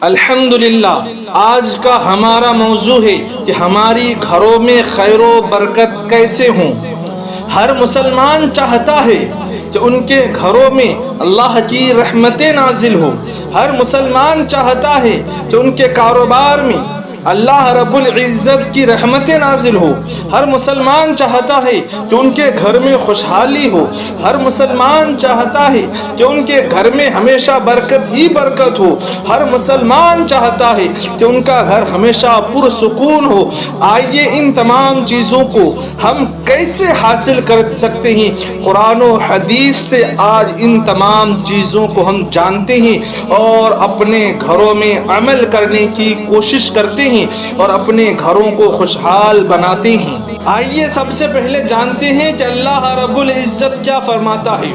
الحمدللہ آج کا ہمارا موضوع ہے کہ ہماری گھروں میں خیر و برکت کیسے ہوں۔ ہر مسلمان چاہتا ہے کہ ان کے گھروں میں اللہ کی رحمتیں نازل ہو۔ ہر مسلمان چاہتا ہے کہ ان کے کاروبار میں اللہ رب العزت کی رحمتیں نازل ہو۔ ہر مسلمان چاہتا ہے کہ ان کے گھر میں خوشحالی ہو۔ ہر مسلمان چاہتا ہے کہ ان کے گھر میں ہمیشہ برکت ہی برکت ہو۔ ہر مسلمان چاہتا ہے کہ ان کا گھر ہمیشہ پرسکون ہو۔ آئیے ان تمام چیزوں کو ہم کیسے حاصل کر سکتے ہیں، قرآن و حدیث سے آج ان تمام چیزوں کو ہم جانتے ہیں اور اپنے گھروں میں عمل کرنے کی کوشش کرتے ہیں اور اپنے گھروں کو خوشحال بناتے ہیں۔ آئیے سب سے پہلے جانتے ہیں کہ اللہ رب العزت کیا فرماتا ہے۔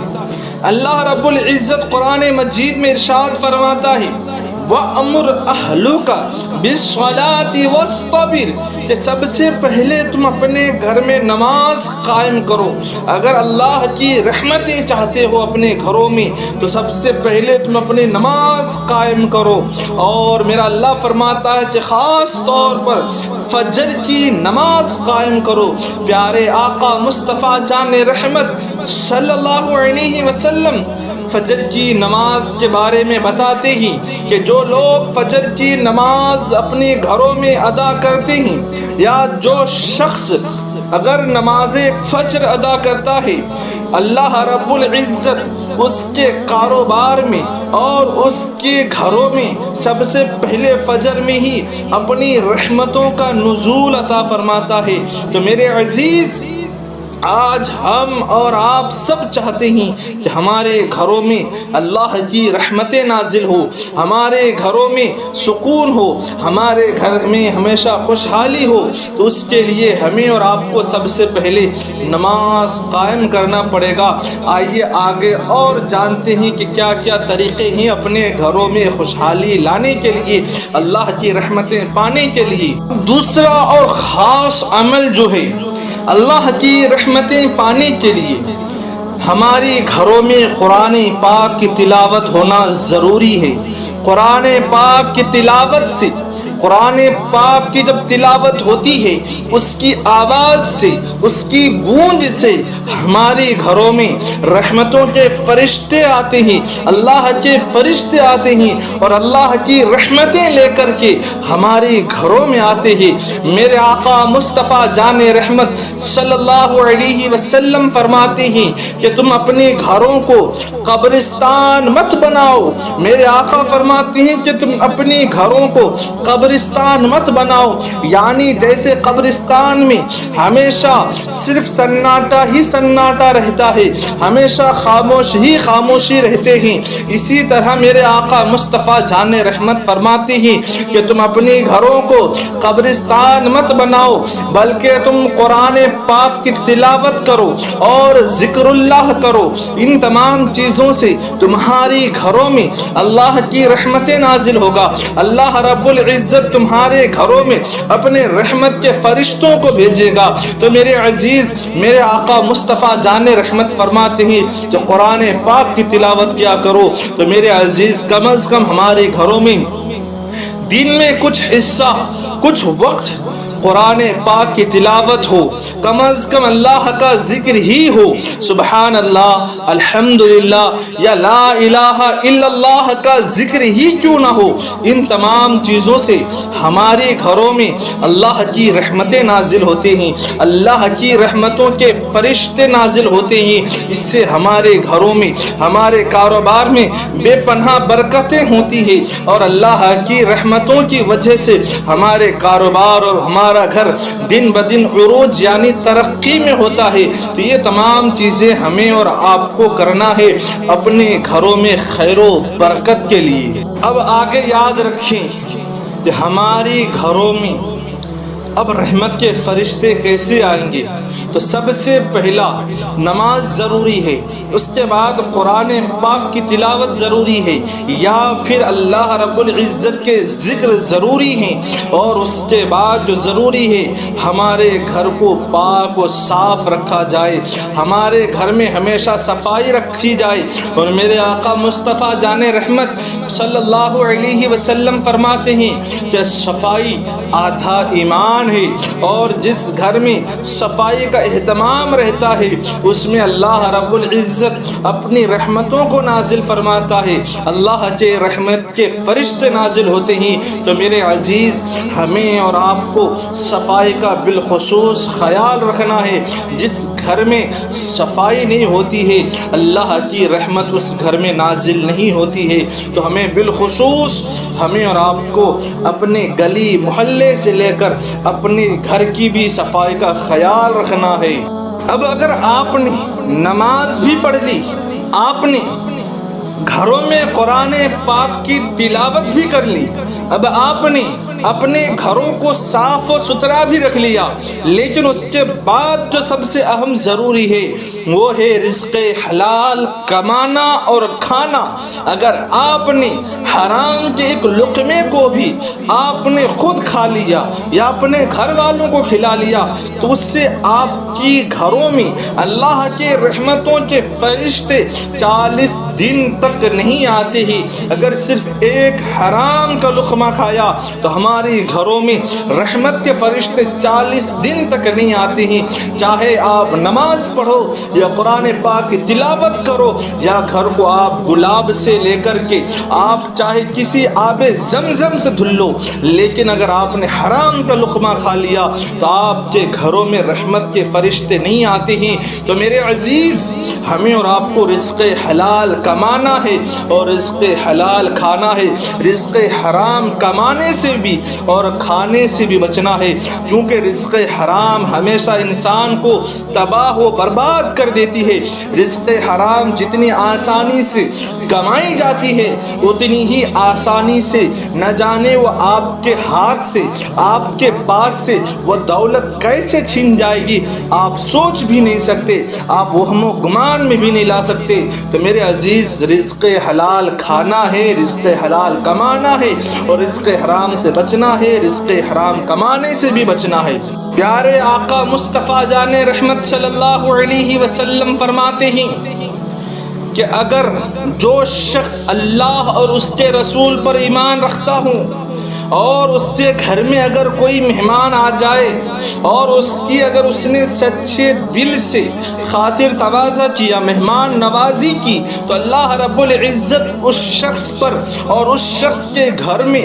اللہ رب العزت قرآن مجید میں ارشاد فرماتا ہے وَأَمُرْ أَهْلُكَ بِالصَّلَاةِ وَاصْطَبِرْ، کہ سب سے پہلے تم اپنے گھر میں نماز قائم کرو۔ اگر اللہ کی رحمتیں چاہتے ہو اپنے گھروں میں تو سب سے پہلے تم اپنی نماز قائم کرو۔ اور میرا اللہ فرماتا ہے کہ خاص طور پر فجر کی نماز قائم کرو۔ پیارے آقا مصطفیٰ جان رحمت صلی اللہ علیہ وسلم فجر کی نماز کے بارے میں بتاتے ہیں کہ جو لوگ فجر کی نماز اپنے گھروں میں ادا کرتے ہیں، یا جو شخص اگر نماز فجر ادا کرتا ہے، اللہ رب العزت اس کے کاروبار میں اور اس کے گھروں میں سب سے پہلے فجر میں ہی اپنی رحمتوں کا نزول عطا فرماتا ہے۔ تو میرے عزیز، آج ہم اور آپ سب چاہتے ہیں کہ ہمارے گھروں میں اللہ کی رحمتیں نازل ہو، ہمارے گھروں میں سکون ہو، ہمارے گھر میں ہمیشہ خوشحالی ہو۔ تو اس کے لیے ہمیں اور آپ کو سب سے پہلے نماز قائم کرنا پڑے گا۔ آئیے آگے اور جانتے ہیں کہ کیا کیا طریقے ہیں اپنے گھروں میں خوشحالی لانے کے لیے، اللہ کی رحمتیں پانے کے لیے۔ دوسرا اور خاص عمل جو ہے اللہ کی رحمتیں پانے کے لیے، ہماری گھروں میں قرآن پاک کی تلاوت ہونا ضروری ہے۔ قرآن پاک کی تلاوت سے، قرآن پاک کی جب تلاوت ہوتی ہے، اس کی آواز سے، اس کی گونج سے ہمارے گھروں میں رحمتوں کے فرشتے آتے ہیں، اللہ کے فرشتے آتے ہیں اور اللہ کی رحمتیں لے کر کے ہمارے گھروں میں آتے ہیں۔ میرے آقا مصطفیٰ جان رحمت صلی اللہ علیہ وسلم فرماتے ہیں کہ تم اپنے گھروں کو قبرستان مت بناؤ۔ میرے آقا فرماتے ہیں کہ تم اپنے گھروں کو قبرستان مت بناؤ، یعنی جیسے قبرستان میں ہمیشہ صرف سناٹا ہی سناٹا رہتا ہے، ہمیشہ خاموش ہی خاموشی رہتے ہیں، اسی طرح میرے آقا مصطفیٰ جان رحمت فرماتے ہیں کہ تم اپنے گھروں کو قبرستان مت بناؤ، بلکہ تم قرآن پاک کی تلاوت کرو اور ذکر اللہ کرو۔ ان تمام چیزوں سے تمہاری گھروں میں اللہ کی رحمتیں نازل ہوگا۔ اللہ رب العزت تمہارے گھروں میں اپنے رحمت کے فرشتوں کو بھیجے گا۔ تو میرے عزیز، میرے آقا مصطفیٰ جان رحمت فرماتے ہیں جو قرآن پاک کی تلاوت کیا کرو۔ تو میرے عزیز، کم از کم ہمارے گھروں میں دن میں کچھ حصہ، کچھ وقت قرآن پاک کی تلاوت ہو، کم از کم اللہ کا ذکر ہی ہو، سبحان اللہ، الحمدللہ یا لا الہ الا اللہ کا ذکر ہی کیوں نہ ہو۔ ان تمام چیزوں سے ہمارے گھروں میں اللہ کی رحمتیں نازل ہوتے ہیں، اللہ کی رحمتوں کے فرشتے نازل ہوتے ہیں۔ اس سے ہمارے گھروں میں، ہمارے کاروبار میں بے پناہ برکتیں ہوتی ہیں اور اللہ کی رحمتوں کی وجہ سے ہمارے کاروبار اور ہمارا گھر دن بدن عروج یعنی ترقی میں ہوتا ہے۔ تو یہ تمام چیزیں ہمیں اور آپ کو کرنا ہے اپنے گھروں میں خیر و برکت کے لیے۔ اب آگے یاد رکھیں کہ ہماری گھروں میں اب رحمت کے فرشتے کیسے آئیں گے۔ تو سب سے پہلا نماز ضروری ہے، اس کے بعد قرآن پاک کی تلاوت ضروری ہے، یا پھر اللہ رب العزت کے ذکر ضروری ہیں، اور اس کے بعد جو ضروری ہے ہمارے گھر کو پاک و صاف رکھا جائے، ہمارے گھر میں ہمیشہ صفائی رکھی جائے۔ اور میرے آقا مصطفیٰ جان رحمت صلی اللہ علیہ وسلم فرماتے ہیں کہ صفائی آدھا ایمان ہے، اور جس گھر میں صفائی کا اہتمام رہتا ہے اس میں اللہ رب العزت اپنی رحمتوں کو نازل فرماتا ہے، اللہ کے رحمت کے فرشتے نازل ہوتے ہیں۔ تو میرے عزیز، ہمیں اور آپ کو صفائی کا بالخصوص خیال رکھنا ہے۔ جس گھر میں صفائی نہیں ہوتی ہے اللہ کی رحمت اس گھر میں نازل نہیں ہوتی ہے۔ تو ہمیں بالخصوص ہمیں اور آپ کو اپنے گلی محلے سے لے کر اپنے گھر کی بھی صفائی کا خیال رکھنا ہے۔ اب اگر آپ نے نماز بھی پڑھ لی، آپ نے گھروں میں قرآن پاک کی تلاوت بھی کر لی، اب آپ نے اپنے گھروں کو صاف و ستھرا بھی رکھ لیا، لیکن اس کے بعد جو سب سے اہم ضروری ہے وہ ہے رزق حلال کمانا اور کھانا۔ اگر آپ نے حرام کے ایک لقمے کو بھی آپ نے خود کھا لیا یا اپنے گھر والوں کو کھلا لیا تو اس سے آپ کی گھروں میں اللہ کے رحمتوں کے فرشتے 40 دن تک نہیں آتے ہی۔ اگر صرف ایک حرام کا لقمہ کھایا تو ہمارے گھروں میں رحمت کے فرشتے 40 دن تک نہیں آتے ہیں۔ چاہے آپ نماز پڑھو یا قرآن پاک کی تلاوت کرو یا گھر کو آپ گلاب سے لے کر کے آپ چاہے کسی آب زمزم سے دھل لو، لیکن اگر آپ نے حرام کا لقمہ کھا لیا تو آپ کے گھروں میں رحمت کے فرشتے نہیں آتے ہیں۔ تو میرے عزیز، ہمیں اور آپ کو رزق حلال کمانا ہے اور رزق حلال کھانا ہے۔ رزق حرام کمانے سے بھی اور کھانے سے بھی بچنا ہے، کیونکہ رزق حرام ہمیشہ انسان کو تباہ و برباد کر دیتی ہے۔ رزق حرام جتنی آسانی سے کمائی جاتی ہے اتنی ہی آسانی سے نہ جانے وہ آپ کے ہاتھ سے، آپ کے پاس سے وہ دولت کیسے چھین جائے گی آپ سوچ بھی نہیں سکتے، آپ وہم و گمان میں بھی نہیں لا سکتے۔ تو میرے عزیز، رزق حلال کھانا ہے، رزق حلال کمانا ہے، اور رزق حرام سے بچنا ہے، رزق حرام کمانے سے بھی بچنا ہے۔ پیارے آقا مصطفیٰ جان رحمت صلی اللہ علیہ وسلم فرماتے ہیں کہ اگر جو شخص اللہ اور اس کے رسول پر ایمان رکھتا ہوں اور اس کے گھر میں اگر کوئی مہمان آ جائے اور اس کی اگر اس نے سچے دل سے خاطر تواضع کیا، مہمان نوازی کی، تو اللہ رب العزت اس شخص پر اور اس شخص کے گھر میں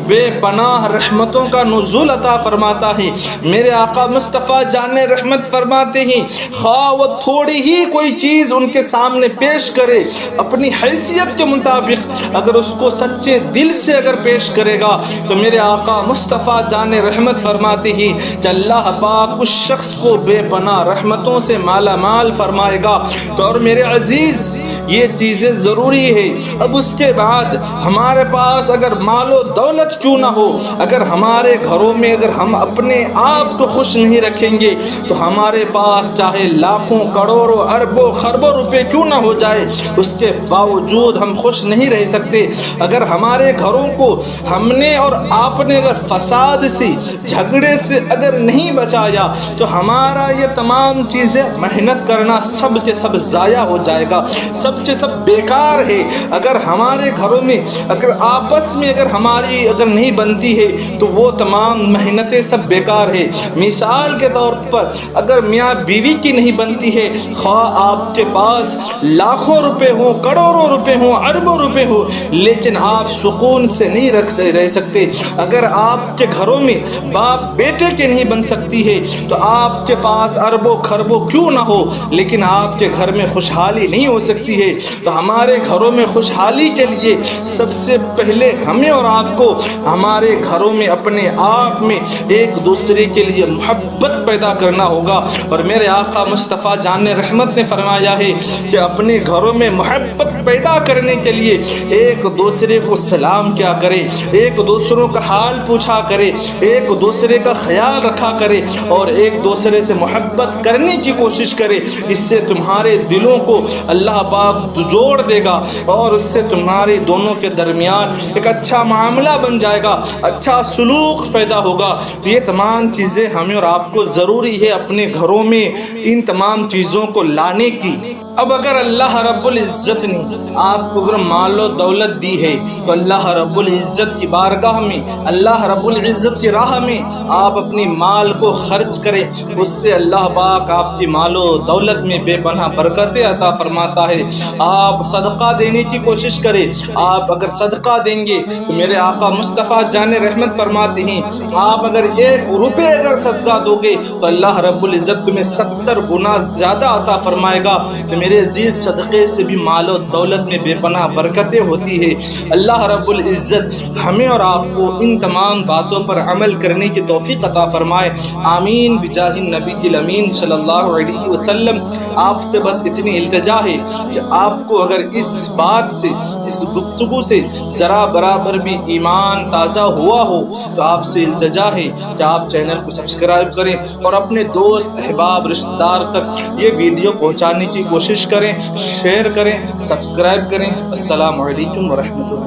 بے پناہ رحمتوں کا نزول عطا فرماتا ہے۔ میرے آقا مصطفیٰ جان رحمت فرماتے ہیں خواہ وہ تھوڑی ہی کوئی چیز ان کے سامنے پیش کرے، اپنی حیثیت کے مطابق اگر اس کو سچے دل سے اگر پیش کرے گا تو میرے آقا مصطفیٰ جان رحمت فرماتے ہیں کہ اللہ پاک اس شخص کو بے پناہ رحمتوں سے مالا مال فرمائے گا۔ تو اور میرے عزیز، یہ چیزیں ضروری ہے۔ اب اس کے بعد ہمارے پاس اگر مال و دولت کیوں نہ ہو، اگر ہمارے گھروں میں اگر ہم اپنے آپ کو خوش نہیں رکھیں گے تو ہمارے پاس چاہے لاکھوں کروڑوں اربوں خربوں روپے کیوں نہ ہو جائے، اس کے باوجود ہم خوش نہیں رہ سکتے۔ اگر ہمارے گھروں کو ہم نے اور آپ نے اگر فساد سے، جھگڑے سے اگر نہیں بچایا تو ہمارا یہ تمام چیزیں محنت کرنا سب کے سب ضائع ہو جائے گا، سب کے سب بیکار ہے۔ اگر ہمارے گھروں میں اگر آپس میں اگر ہماری اگر نہیں بنتی ہے تو وہ تمام محنتیں سب بیکار ہے۔ مثال کے طور پر اگر میاں بیوی کی نہیں بنتی ہے، خواہ آپ کے پاس لاکھوں روپے ہوں، کروڑوں روپے ہوں، اربوں روپے ہوں، لیکن آپ سکون سے نہیں رہ سکتے۔ اگر آپ کے گھروں میں باپ بیٹے کے نہیں بن سکتی ہے تو آپ کے پاس اربوں خربوں کیوں نہ ہو، لیکن آپ کے گھر میں خوشحالی نہیں ہو سکتی ہے۔ ہے تو ہمارے گھروں میں خوشحالی کے لیے سب سے پہلے ہمیں اور آپ کو ہمارے گھروں میں اپنے آپ میں ایک دوسرے کے لیے محبت پیدا کرنا ہوگا۔ اور میرے آقا مصطفیٰ جان رحمت نے فرمایا ہے کہ اپنے گھروں میں محبت پیدا کرنے کے لیے ایک دوسرے کو سلام کیا کرے، ایک دوسروں کا حال پوچھا کرے، ایک دوسرے کا خیال رکھا کرے اور ایک دوسرے سے محبت کرنے کی کوشش کرے۔ اس سے تمہارے دلوں کو اللہ پاک جوڑ دے گا اور اس سے تمہارے دونوں کے درمیان ایک اچھا معاملہ بن جائے گا، اچھا سلوک پیدا ہوگا۔ تو یہ تمام چیزیں ہمیں اور آپ کو ضروری ہے اپنے گھروں میں ان تمام چیزوں کو لانے کی۔ اب اگر اللہ رب العزت نے آپ کو اگر مال و دولت دی ہے تو اللہ رب العزت کی بارگاہ میں، اللہ رب العزت کی راہ میں آپ اپنی مال کو خرچ کریں، اس سے اللہ پاک آپ کی مال و دولت میں بے پناہ برکتیں عطا فرماتا ہے۔ آپ صدقہ دینے کی کوشش کریں، آپ اگر صدقہ دیں گے تو میرے آقا مصطفیٰ جان رحمت فرماتے ہیں آپ اگر 1 روپے اگر صدقہ دو گے تو اللہ رب العزت تمہیں 70 گنا زیادہ عطا فرمائے گا۔ کہ میرے عزیز صدقے سے بھی مال و دولت میں بے پناہ برکتیں ہوتی ہے۔ اللہ رب العزت ہمیں اور آپ کو ان تمام باتوں پر عمل کرنے کی توفیق عطا فرمائے، آمین بجاہ النبی الامین صلی اللہ علیہ وسلم۔ آپ سے بس اتنی التجا ہے کہ آپ کو اگر اس بات سے، اس گفتگو سے ذرا برابر بھی ایمان تازہ ہوا ہو تو آپ سے التجا ہے کہ آپ چینل کو سبسکرائب کریں اور اپنے دوست احباب رشتہ دار تک یہ ویڈیو پہنچانے کی کوشش کریں، شیئر کریں، سبسکرائب کریں۔ السلام علیکم ورحمۃ اللہ۔